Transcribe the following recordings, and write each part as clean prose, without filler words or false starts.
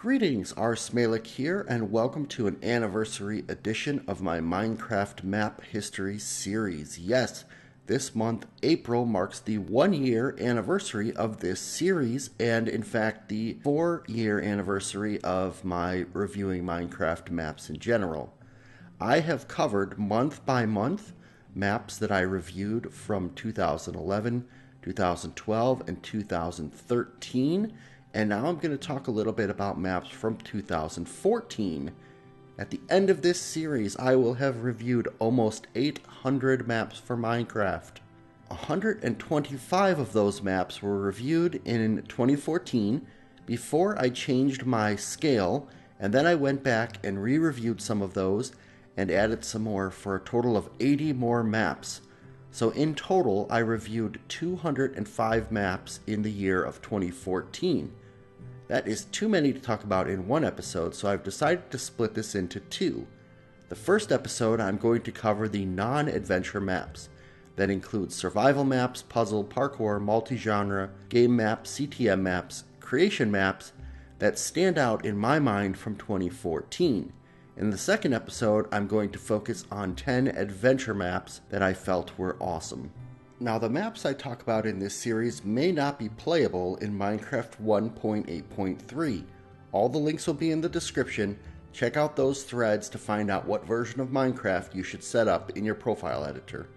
Greetings, R. Smalek here, and welcome to an anniversary edition of my Minecraft Map History series. Yes, this month, April, marks the 1-year anniversary of this series, and in fact, the 4-year anniversary of my reviewing Minecraft maps in general. I have covered month by month maps that I reviewed from 2011, 2012, and 2013. And now I'm going to talk a little bit about maps from 2014. At the end of this series, I will have reviewed almost 800 maps for Minecraft. 125 of those maps were reviewed in 2014 before I changed my scale, and then I went back and re-reviewed some of those and added some more for a total of 80 more maps. So in total, I reviewed 205 maps in the year of 2014. That is too many to talk about in one episode, so I've decided to split this into two. The first episode, I'm going to cover the non-adventure maps. That includes survival maps, puzzle, parkour, multi-genre, game maps, CTM maps, creation maps that stand out in my mind from 2014. In the second episode, I'm going to focus on 10 adventure maps that I felt were awesome. Now, the maps I talk about in this series may not be playable in Minecraft 1.8.3. All the links will be in the description. Check out those threads to find out what version of Minecraft you should set up in your profile editor.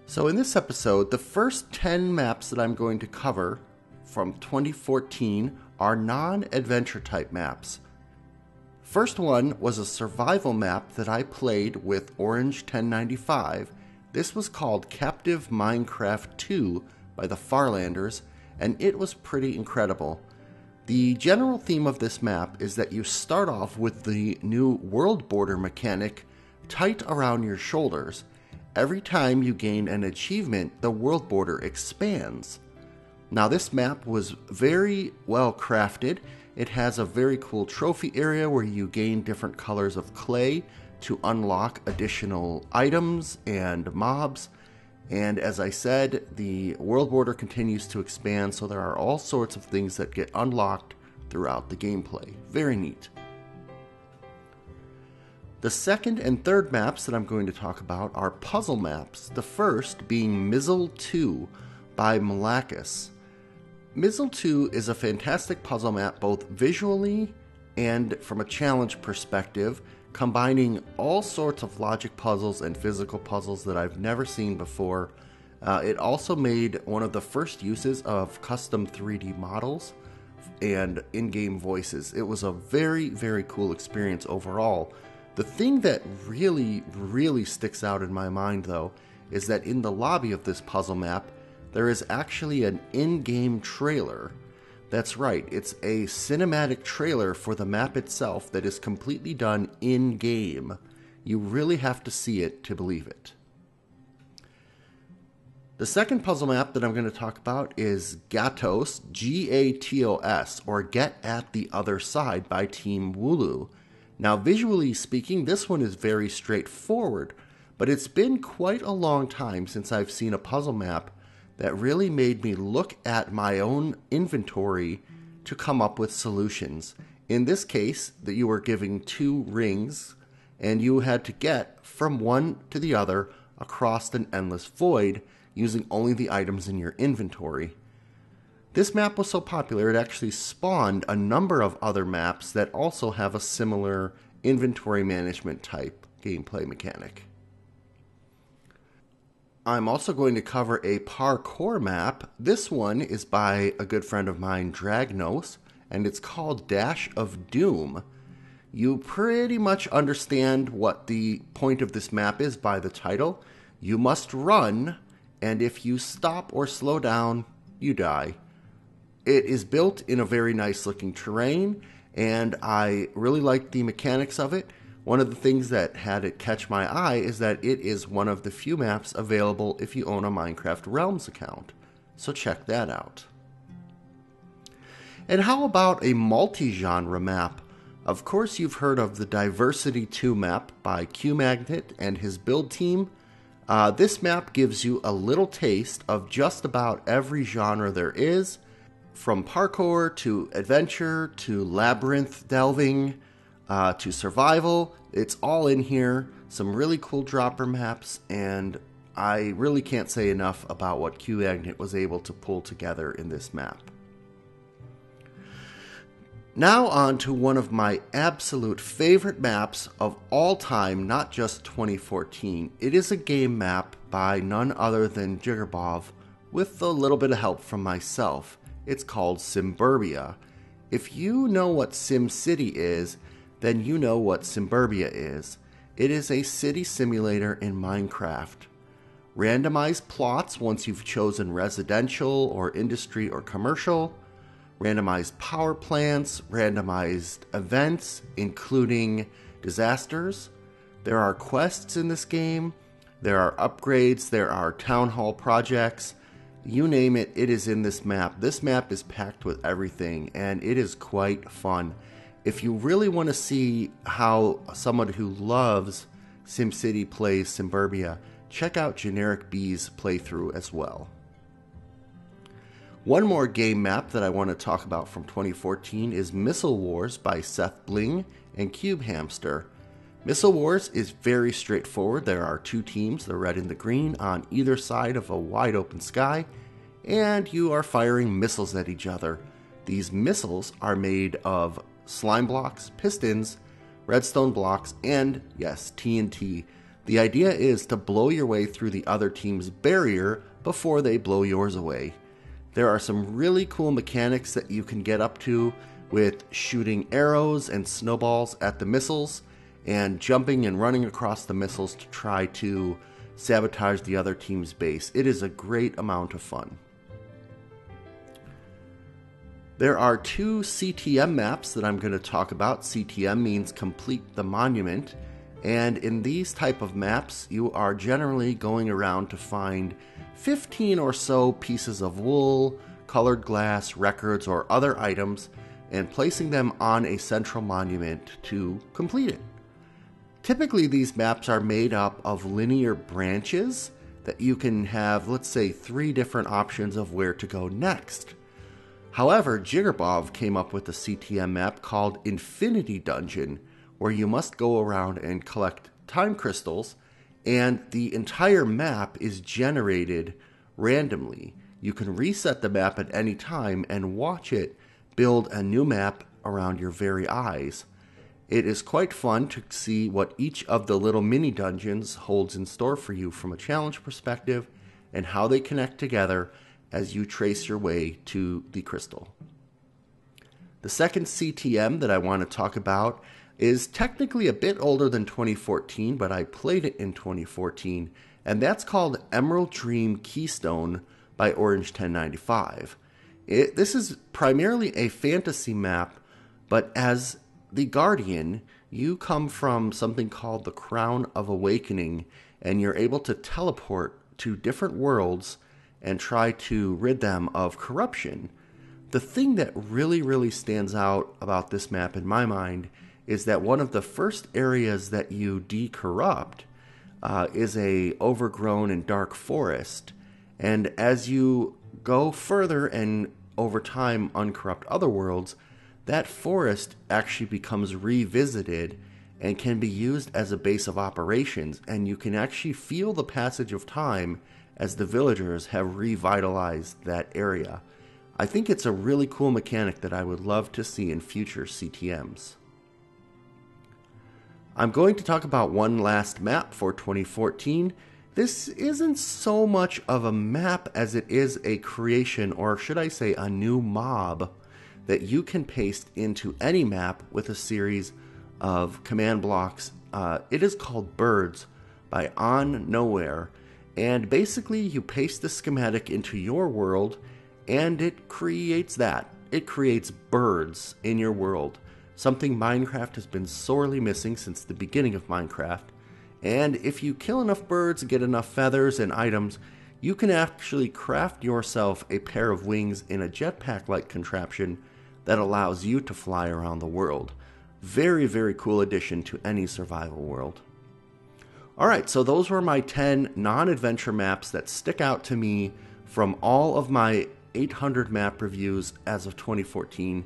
So in this episode, the first 10 maps that I'm going to cover from 2014 are non-adventure type maps. First one was a survival map that I played with Orange 1095. This was called Captive Minecraft 2 by the Farlanders, and it was pretty incredible. The general theme of this map is that you start off with the new world border mechanic tight around your shoulders. Every time you gain an achievement, the world border expands. Now, this map was very well crafted. It has a very cool trophy area where you gain different colors of clay to unlock additional items and mobs. And as I said, the world border continues to expand, so there are all sorts of things that get unlocked throughout the gameplay. Very neat. The second and third maps that I'm going to talk about are puzzle maps, the first being Mizzle II by Malakis. Mizzle II is a fantastic puzzle map both visually and from a challenge perspective, combining all sorts of logic puzzles and physical puzzles that I've never seen before. It also made one of the first uses of custom 3D models and in-game voices. It was a very, very cool experience overall. The thing that really sticks out in my mind, though, is that in the lobby of this puzzle map, there is actually an in-game trailer. That's right, it's a cinematic trailer for the map itself that is completely done in-game. You really have to see it to believe it. The second puzzle map that I'm going to talk about is G.A.T.O.S, G-A.T.O.S, or Get at the Other Side by Team Wooloo. Now, visually speaking, this one is very straightforward, but it's been quite a long time since I've seen a puzzle map that really made me look at my own inventory to come up with solutions. In this case, that you were giving 2 rings, and you had to get from one to the other across an endless void using only the items in your inventory. This map was so popular it actually spawned a number of other maps that also have a similar inventory management type gameplay mechanic. I'm also going to cover a parkour map. This one is by a good friend of mine, G.A.T.O.S, and it's called Dash of Doom. You pretty much understand what the point of this map is by the title. You must run, and if you stop or slow down, you die. It is built in a very nice looking terrain, and I really like the mechanics of it. One of the things that had it catch my eye is that it is one of the few maps available if you own a Minecraft Realms account. So check that out. And how about a multi-genre map? Of course you've heard of the Diversity 2 map by Q-Magnet and his build team. This map gives you a little taste of just about every genre there is. from parkour to adventure to labyrinth delving to survival. It's all in here. Some really cool dropper maps, and I really can't say enough about what Q-Magnet was able to pull together in this map. Now on to one of my absolute favorite maps of all time, not just 2014. It is a game map by none other than Jigarbov, with a little bit of help from myself. It's called Simburbia. If you know what SimCity is, then you know what Simburbia is. It is a city simulator in Minecraft. Randomized plots once you've chosen residential or industry or commercial. Randomized power plants, randomized events, including disasters. There are quests in this game. There are upgrades. There are town hall projects. You name it, it is in this map. This map is packed with everything, and it is quite fun. If you really want to see how someone who loves SimCity plays Simburbia, check out Generic B's playthrough as well. One more game map that I want to talk about from 2014 is Missle Wars by Seth Bling and Cube Hamster. Missle Wars is very straightforward. There are two teams, the red and the green, on either side of a wide open sky, and you are firing missiles at each other. These missiles are made of slime blocks, pistons, redstone blocks, and yes, TNT. The idea is to blow your way through the other team's barrier before they blow yours away. There are some really cool mechanics that you can get up to with shooting arrows and snowballs at the missiles and jumping and running across the missiles to try to sabotage the other team's base. It is a great amount of fun. There are two CTM maps that I'm going to talk about. CTM means complete the monument, and in these type of maps you are generally going around to find 15 or so pieces of wool, colored glass, records, or other items, and placing them on a central monument to complete it. Typically these maps are made up of linear branches that you can have, let's say, 3 different options of where to go next. However, Jigarbov came up with a CTM map called Infinity Dungeon, where you must go around and collect time crystals, and the entire map is generated randomly. You can reset the map at any time and watch it build a new map around your very eyes. It is quite fun to see what each of the little mini dungeons holds in store for you from a challenge perspective and how they connect together as you trace your way to the crystal. The second CTM that I want to talk about is technically a bit older than 2014, but I played it in 2014, and that's called Emerald Dream Keystone by Orange 1095. This is primarily a fantasy map, but as the Guardian, you come from something called the Crown of Awakening, and you're able to teleport to different worlds and try to rid them of corruption. The thing that really stands out about this map in my mind is that one of the first areas that you decorrupt is a overgrown and dark forest, and as you go further and over time uncorrupt other worlds, that forest actually becomes revisited and can be used as a base of operations, and you can actually feel the passage of time as the villagers have revitalized that area. I think it's a really cool mechanic that I would love to see in future CTMs. I'm going to talk about one last map for 2014. This isn't so much of a map as it is a creation, or should I say a new mob, that you can paste into any map with a series of command blocks. It is called Birds by On Nowhere, and basically you paste the schematic into your world and it creates that. It creates birds in your world, something Minecraft has been sorely missing since the beginning of Minecraft. And if you kill enough birds and get enough feathers and items, you can actually craft yourself a pair of wings in a jetpack-like contraption that allows you to fly around the world. Very cool addition to any survival world. Alright, so those were my 10 non-adventure maps that stick out to me from all of my 800 map reviews as of 2014,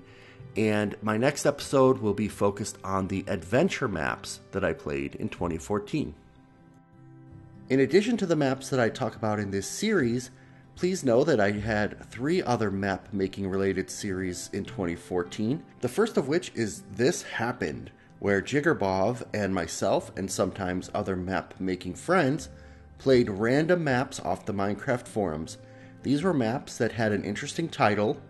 and my next episode will be focused on the adventure maps that I played in 2014. In addition to the maps that I talk about in this series, please know that I had 3 other map making related series in 2014, the first of which is This Happened, where Jigarbov and myself, and sometimes other map making friends, played random maps off the Minecraft forums. These were maps that had an interesting title,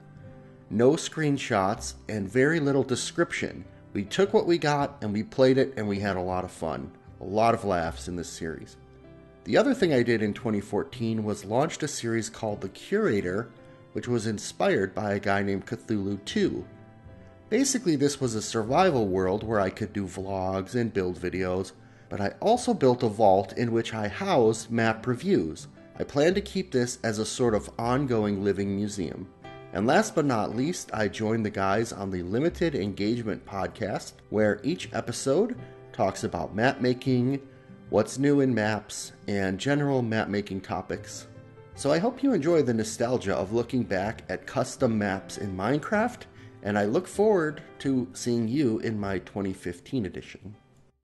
no screenshots, and very little description. We took what we got and we played it, and we had a lot of fun. A lot of laughs in this series. The other thing I did in 2014 was launched a series called the Curator, which was inspired by a guy named Cthulhu 2. Basically, this was a survival world where I could do vlogs and build videos, but I also built a vault in which I housed map reviews. I plan to keep this as a sort of ongoing living museum. And last but not least, I joined the guys on the Limited Engagement podcast, where each episode talks about map making, what's new in maps, and general map making topics. So I hope you enjoy the nostalgia of looking back at custom maps in Minecraft, and I look forward to seeing you in my 2015 edition.